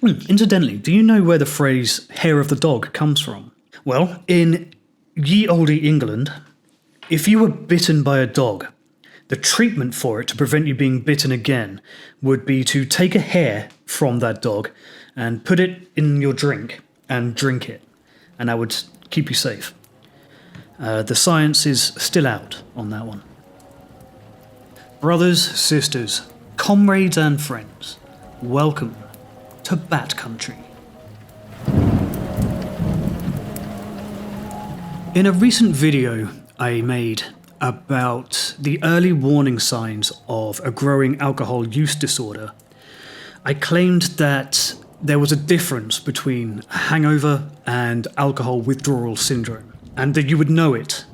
Incidentally, do you know where the phrase hair of the dog comes from? Well, in ye olde England, if you were bitten by a dog, the treatment for it to prevent you being bitten again would be to take a hair from that dog and put it in your drink and drink it, and that would keep you safe. The science is still out on that one. Brothers, sisters, comrades and friends, welcome to Bat Country. In a recent video I made about the early warning signs of a growing alcohol use disorder, I claimed that there was a difference between a hangover and alcohol withdrawal syndrome, and that you would know it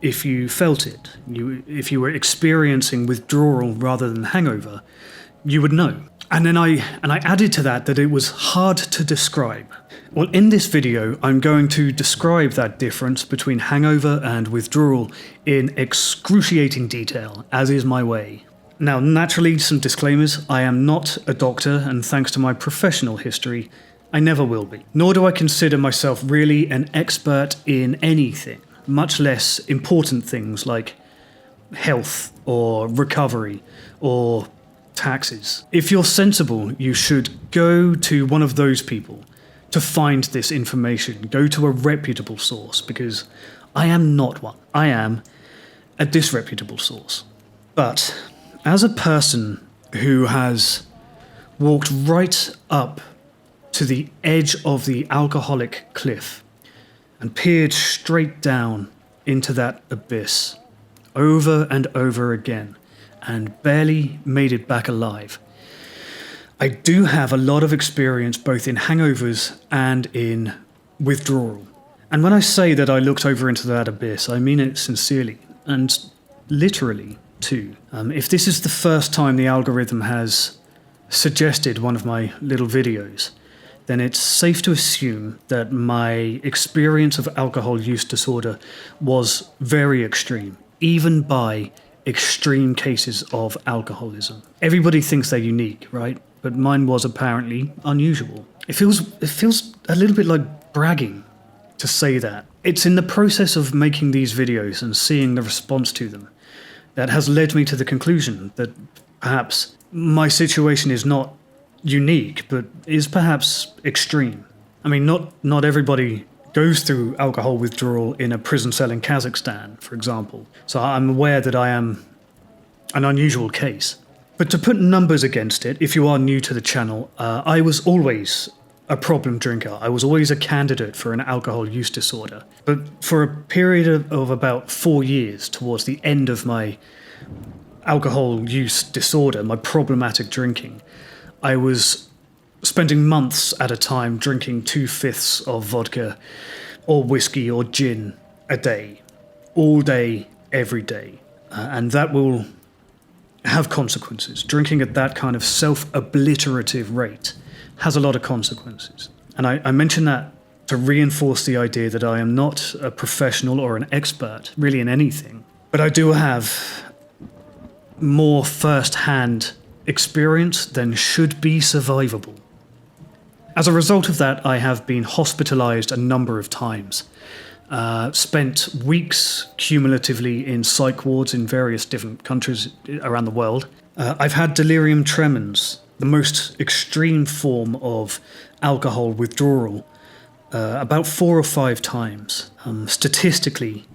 if you felt it. If you were experiencing withdrawal rather than hangover, you would know. And then I added to that it was hard to describe. Well, in this video, I'm going to describe that difference between hangover and withdrawal in excruciating detail, as is my way. Now, naturally, some disclaimers. I am not a doctor, and thanks to my professional history, I never will be. Nor do I consider myself really an expert in anything, much less important things like health or recovery or taxes. If you're sensible, you should go to one of those people to find this information. Go to a reputable source, because I am not one. I am a disreputable source. But as a person who has walked right up to the edge of the alcoholic cliff and peered straight down into that abyss over and over again, and barely made it back alive, I do have a lot of experience both in hangovers and in withdrawal. And when I say that I looked over into that abyss, I mean it sincerely, and literally too. If this is the first time the algorithm has suggested one of my little videos, then it's safe to assume that my experience of alcohol use disorder was very extreme, even by extreme cases of alcoholism. Everybody thinks they're unique, right? But mine was apparently unusual. It feels a little bit like bragging to say that. It's in the process of making these videos and seeing the response to them that has led me to the conclusion that perhaps my situation is not unique, but is perhaps extreme. I mean, not everybody goes through alcohol withdrawal in a prison cell in Kazakhstan, for example. So I'm aware that I am an unusual case. But to put numbers against it, if you are new to the channel, I was always a problem drinker. I was always a candidate for an alcohol use disorder. But for a period of about 4 years, towards the end of my alcohol use disorder, my problematic drinking, I was spending months at a time drinking 2/5 of vodka or whiskey or gin a day, all day, every day. And that will have consequences. Drinking at that kind of self-obliterative rate has a lot of consequences. And I mention that to reinforce the idea that I am not a professional or an expert really in anything, but I do have more first-hand experience than should be survivable. As a result of that, I have been hospitalized a number of times, spent weeks cumulatively in psych wards in various different countries around the world. I've had delirium tremens, the most extreme form of alcohol withdrawal, about 4 or 5 times. Statistically,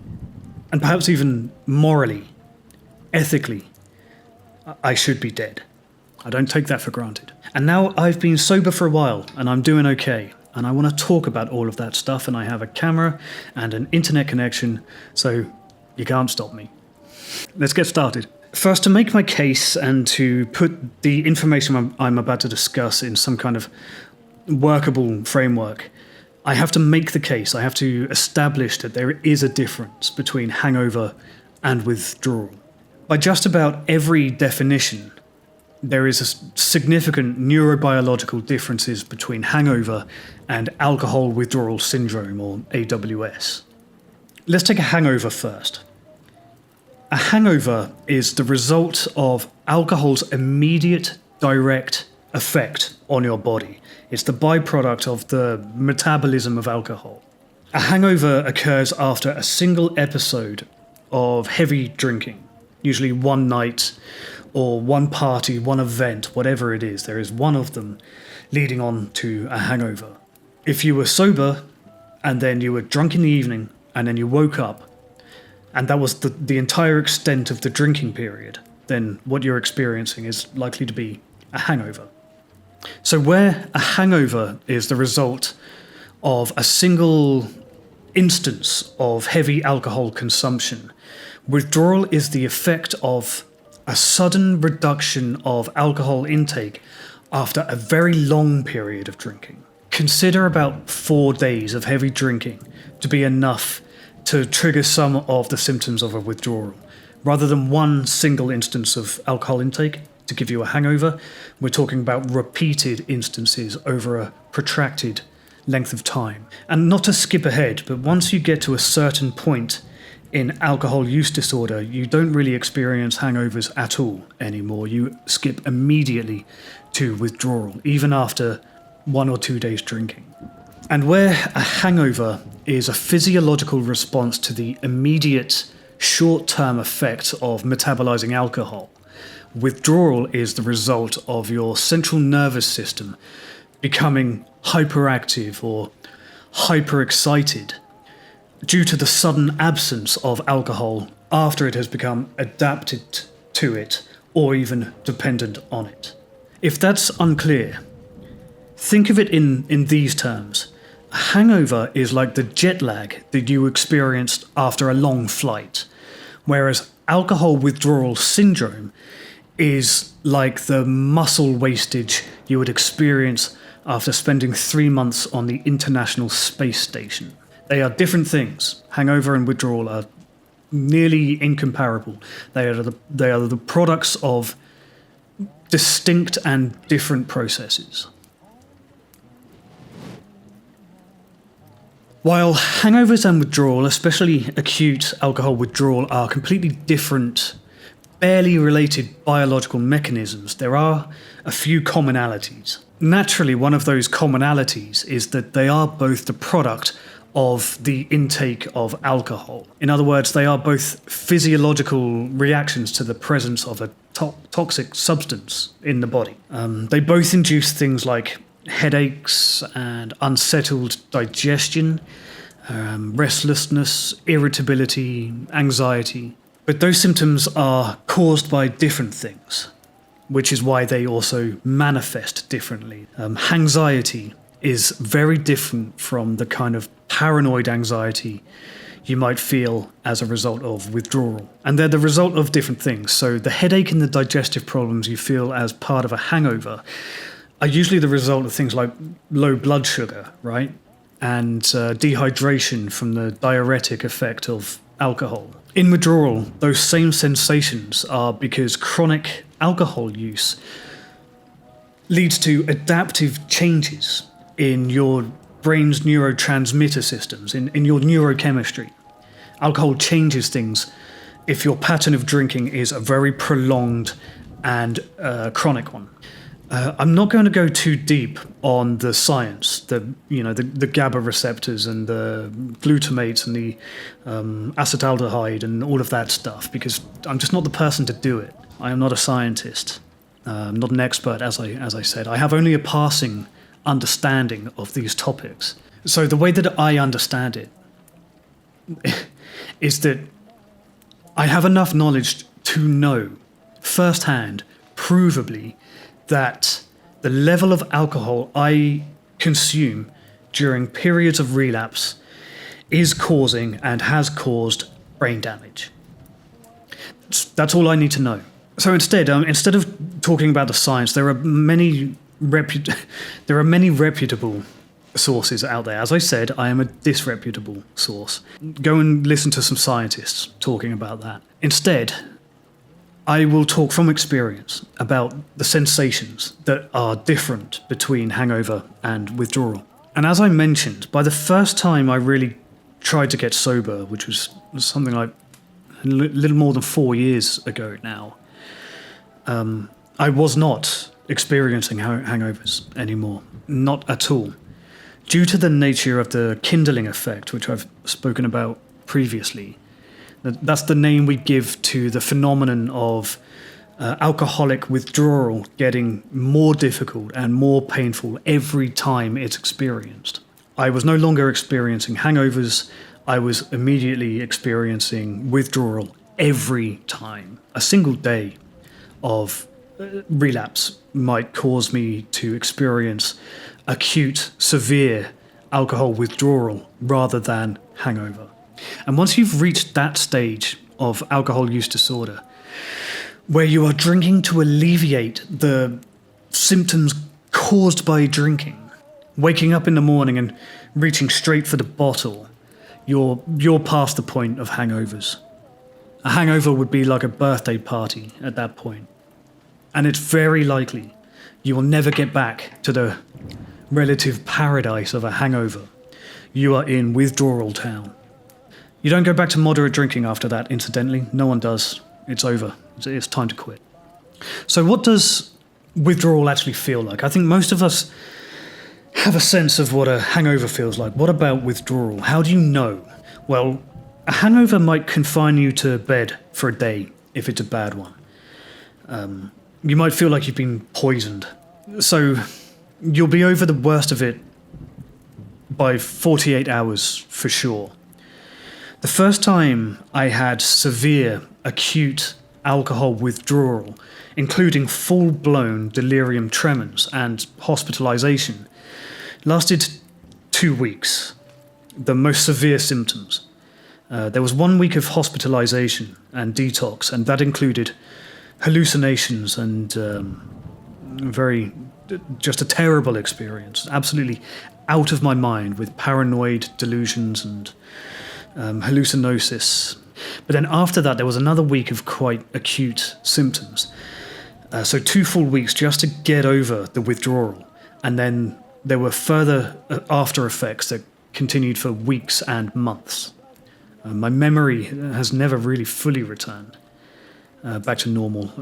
and perhaps even morally, ethically, I should be dead. I don't take that for granted. And now I've been sober for a while, and I'm doing okay. And I want to talk about all of that stuff, and I have a camera and an internet connection, so you can't stop me. Let's get started. First, to make my case and to put the information I'm about to discuss in some kind of workable framework, I have to make the case. I have to establish that there is a difference between hangover and withdrawal. By just about every definition, there is a significant neurobiological differences between hangover and alcohol withdrawal syndrome, or AWS. Let's take a hangover first. A hangover is the result of alcohol's immediate, direct, effect on your body. It's the byproduct of the metabolism of alcohol. A hangover occurs after a single episode of heavy drinking, usually one night or one party, one event, whatever it is. There is one of them leading on to a hangover. If you were sober and then you were drunk in the evening and then you woke up and that was the entire extent of the drinking period, then what you're experiencing is likely to be a hangover. So where a hangover is the result of a single instance of heavy alcohol consumption, withdrawal is the effect of a sudden reduction of alcohol intake after a very long period of drinking. Consider about 4 days of heavy drinking to be enough to trigger some of the symptoms of a withdrawal. Rather than one single instance of alcohol intake to give you a hangover, we're talking about repeated instances over a protracted length of time. And not to skip ahead, but once you get to a certain point in alcohol use disorder, you don't really experience hangovers at all anymore. You skip immediately to withdrawal, even after 1 or 2 days drinking. And where a hangover is a physiological response to the immediate short-term effect of metabolizing alcohol, withdrawal is the result of your central nervous system becoming hyperactive or hyperexcited due to the sudden absence of alcohol after it has become adapted to it or even dependent on it. If that's unclear, think of it in these terms. A hangover is like the jet lag that you experienced after a long flight, whereas alcohol withdrawal syndrome is like the muscle wastage you would experience after spending 3 months on the International Space Station. They are different things. Hangover and withdrawal are nearly incomparable. They are the products of distinct and different processes. While hangovers and withdrawal, especially acute alcohol withdrawal, are completely different, barely related biological mechanisms, there are a few commonalities. Naturally, one of those commonalities is that they are both the product of the intake of alcohol. In other words, they are both physiological reactions to the presence of a toxic substance in the body. They both induce things like headaches and unsettled digestion, restlessness, irritability, anxiety. But those symptoms are caused by different things, which is why they also manifest differently. Hangxiety is very different from the kind of paranoid anxiety you might feel as a result of withdrawal. And they're the result of different things. So the headache and the digestive problems you feel as part of a hangover are usually the result of things like low blood sugar, right? And dehydration from the diuretic effect of alcohol. In withdrawal, those same sensations are because chronic alcohol use leads to adaptive changes in your brain's neurotransmitter systems, in your neurochemistry. Alcohol changes things if your pattern of drinking is a very prolonged and chronic one. I'm not going to go too deep on the science, the GABA receptors and the glutamates and the acetaldehyde and all of that stuff, because I'm just not the person to do it. I am not a scientist. I'm not an expert, as I said. I have only a passing understanding of these topics. So the way that I understand it is that I have enough knowledge to know firsthand, provably, that the level of alcohol I consume during periods of relapse is causing and has caused brain damage. That's all I need to know. So instead of talking about the science, there are many reputable sources out there. As I said, I am a disreputable source. Go and listen to some scientists talking about that. Instead, I will talk from experience about the sensations that are different between hangover and withdrawal. And as I mentioned, by the first time I really tried to get sober, which was something like a little more than 4 years ago now, I was not experiencing hangovers anymore. Not at all. Due to the nature of the kindling effect, which I've spoken about previously, that's the name we give to the phenomenon of alcoholic withdrawal getting more difficult and more painful every time it's experienced. I was no longer experiencing hangovers, I was immediately experiencing withdrawal every time. A single day of relapse might cause me to experience acute, severe alcohol withdrawal rather than hangover. And once you've reached that stage of alcohol use disorder, where you are drinking to alleviate the symptoms caused by drinking, waking up in the morning and reaching straight for the bottle, you're past the point of hangovers. A hangover would be like a birthday party at that point. And it's very likely you will never get back to the relative paradise of a hangover. You are in withdrawal town. You don't go back to moderate drinking after that, incidentally. No one does. It's over. It's time to quit. So what does withdrawal actually feel like? I think most of us have a sense of what a hangover feels like. What about withdrawal? How do you know? Well, a hangover might confine you to bed for a day if it's a bad one. You might feel like you've been poisoned. So you'll be over the worst of it by 48 hours for sure. The first time I had severe, acute alcohol withdrawal, including full-blown delirium tremens and hospitalization, lasted 2 weeks, the most severe symptoms. There was 1 week of hospitalization and detox, and that included hallucinations and just a terrible experience, absolutely out of my mind with paranoid delusions and hallucinosis. But then after that, there was another week of quite acute symptoms. So 2 full weeks just to get over the withdrawal. And then there were further after effects that continued for weeks and months. My memory has never really fully returned back to normal.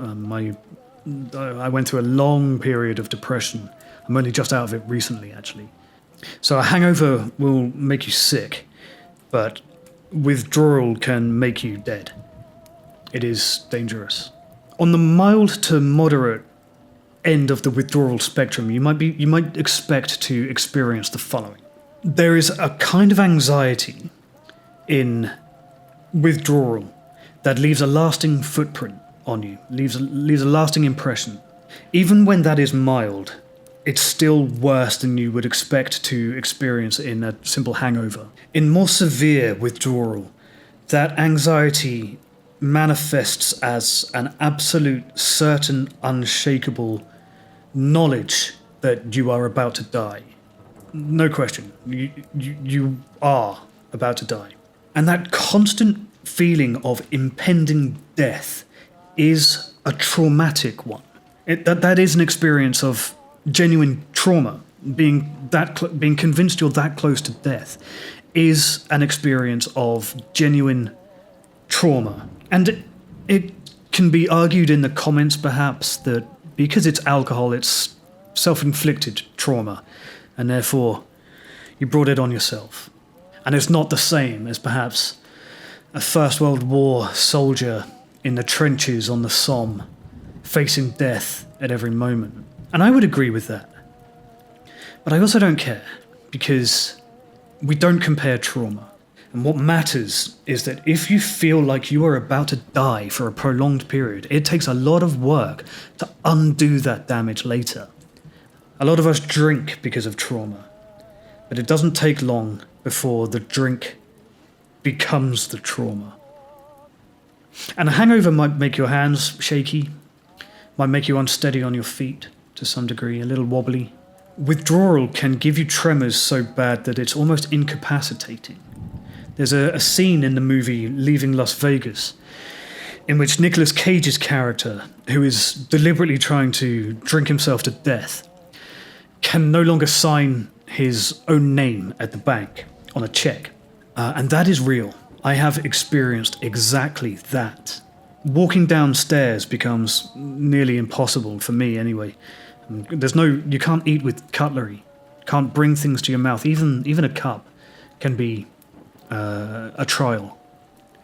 I went through a long period of depression. I'm only just out of it recently, actually. So a hangover will make you sick, but withdrawal can make you dead. It is dangerous. On the mild to moderate end of the withdrawal spectrum, you might expect to experience the following. There is a kind of anxiety in withdrawal that leaves a lasting footprint on you, leaves a lasting impression. Even when that is mild, it's still worse than you would expect to experience in a simple hangover. In more severe withdrawal, that anxiety manifests as an absolute, certain, unshakable knowledge that you are about to die. No question. You are about to die. And that constant feeling of impending death is a traumatic one. That is an experience of genuine trauma. Being convinced you're that close to death is an experience of genuine trauma. And it can be argued in the comments, perhaps, that because it's alcohol, it's self-inflicted trauma, and therefore you brought it on yourself. And it's not the same as perhaps a First World War soldier in the trenches on the Somme, facing death at every moment. And I would agree with that. But I also don't care, because we don't compare trauma. And what matters is that if you feel like you are about to die for a prolonged period, it takes a lot of work to undo that damage later. A lot of us drink because of trauma, but it doesn't take long before the drink becomes the trauma. And a hangover might make your hands shaky, might make you unsteady on your feet to some degree, a little wobbly. Withdrawal can give you tremors so bad that it's almost incapacitating. There's a scene in the movie Leaving Las Vegas in which Nicolas Cage's character, who is deliberately trying to drink himself to death, can no longer sign his own name at the bank on a check. And that is real. I have experienced exactly that. Walking downstairs becomes nearly impossible, for me anyway, You can't eat with cutlery, can't bring things to your mouth. Even a cup can be a trial,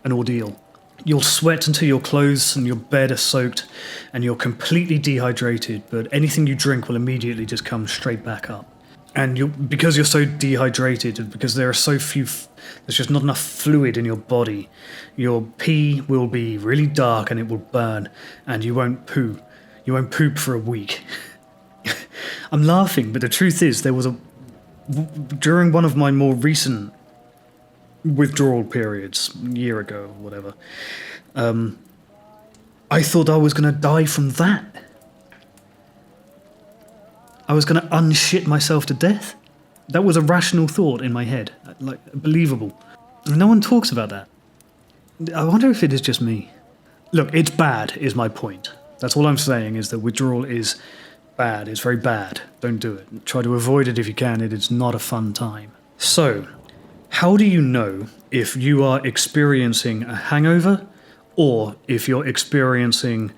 an ordeal. You'll sweat until your clothes and your bed are soaked, and you're completely dehydrated, but anything you drink will immediately just come straight back up. And because you're so dehydrated, and because there are so few, there's just not enough fluid in your body, your pee will be really dark and it will burn, and you won't poo. You won't poop for a week. I'm laughing, but the truth is, during one of my more recent withdrawal periods, a year ago or whatever, I thought I was going to die from that. I was going to unshit myself to death. That was a rational thought in my head, like believable. No one talks about that. I wonder if it is just me. Look, it's bad, is my point. That's all I'm saying, is that withdrawal is bad. It's very bad. Don't do it. Try to avoid it if you can. It is not a fun time. So, how do you know if you are experiencing a hangover or if you're experiencing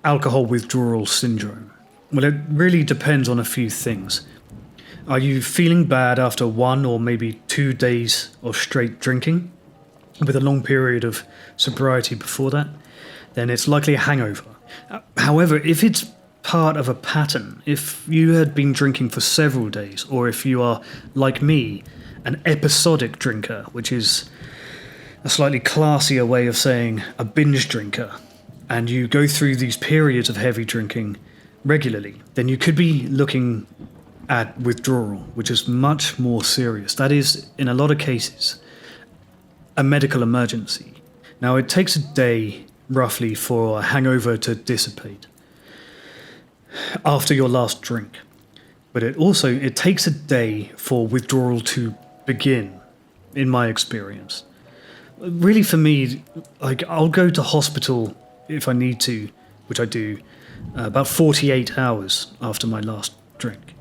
alcohol withdrawal syndrome? Well, it really depends on a few things. Are you feeling bad after 1 or maybe 2 days of straight drinking, with a long period of sobriety before that? Then it's likely a hangover. However, if it's part of a pattern, if you had been drinking for several days, or if you are, like me, an episodic drinker, which is a slightly classier way of saying a binge drinker, and you go through these periods of heavy drinking regularly, then you could be looking at withdrawal, which is much more serious. That is, in a lot of cases, a medical emergency. Now, it takes a day, roughly, for a hangover to dissipate after your last drink. But it takes a day for withdrawal to begin, in my experience. Really, for me, like, I'll go to hospital if I need to, which I do, about 48 hours after my last drink.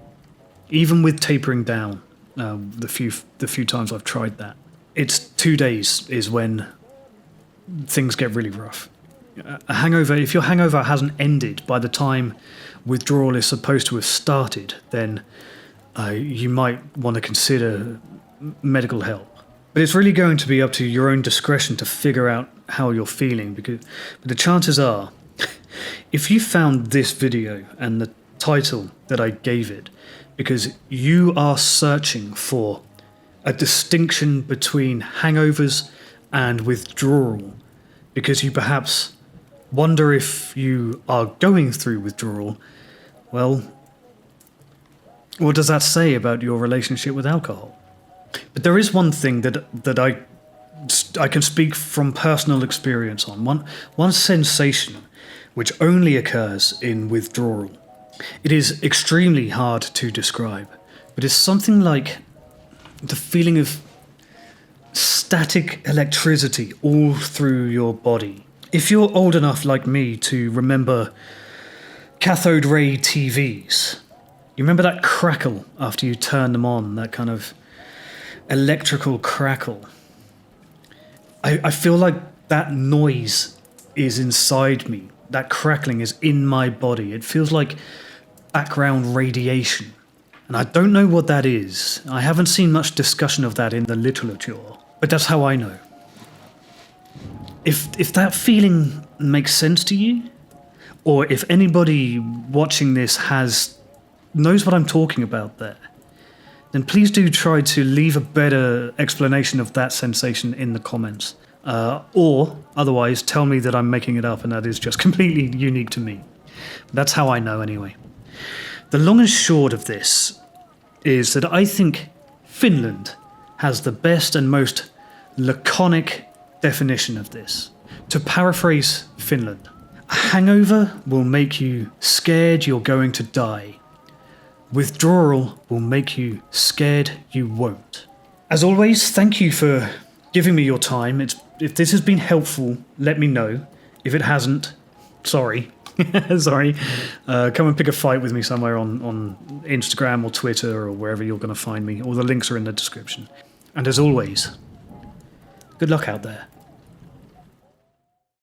Even with tapering down, the few times I've tried that. It's 2 days is when things get really rough. A hangover, if your hangover hasn't ended by the time withdrawal is supposed to have started, then you might want to consider medical help. But it's really going to be up to your own discretion to figure out how you're feeling, but the chances are, if you found this video and the title that I gave it because you are searching for a distinction between hangovers and withdrawal, because you perhaps wonder if you are going through withdrawal, well, what does that say about your relationship with alcohol? But there is one thing that I can speak from personal experience on. One sensation which only occurs in withdrawal. It is extremely hard to describe, but it's something like the feeling of static electricity all through your body. If you're old enough like me to remember cathode ray TVs, you remember that crackle after you turn them on, that kind of electrical crackle. I feel like that noise is inside me. That crackling is in my body. It feels like background radiation. And I don't know what that is. I haven't seen much discussion of that in the literature, but that's how I know. If that feeling makes sense to you, or if anybody watching this knows what I'm talking about there, then please do try to leave a better explanation of that sensation in the comments. Or otherwise tell me that I'm making it up and that is just completely unique to me. That's how I know anyway. The long and short of this is that I think Finland has the best and most laconic definition of this. To paraphrase Finland, a hangover will make you scared you're going to die. Withdrawal will make you scared you won't. As always, thank you for giving me your time. If this has been helpful, let me know. If it hasn't, sorry. Sorry. Come and pick a fight with me somewhere on Instagram or Twitter or wherever you're going to find me. All the links are in the description. And as always, good luck out there.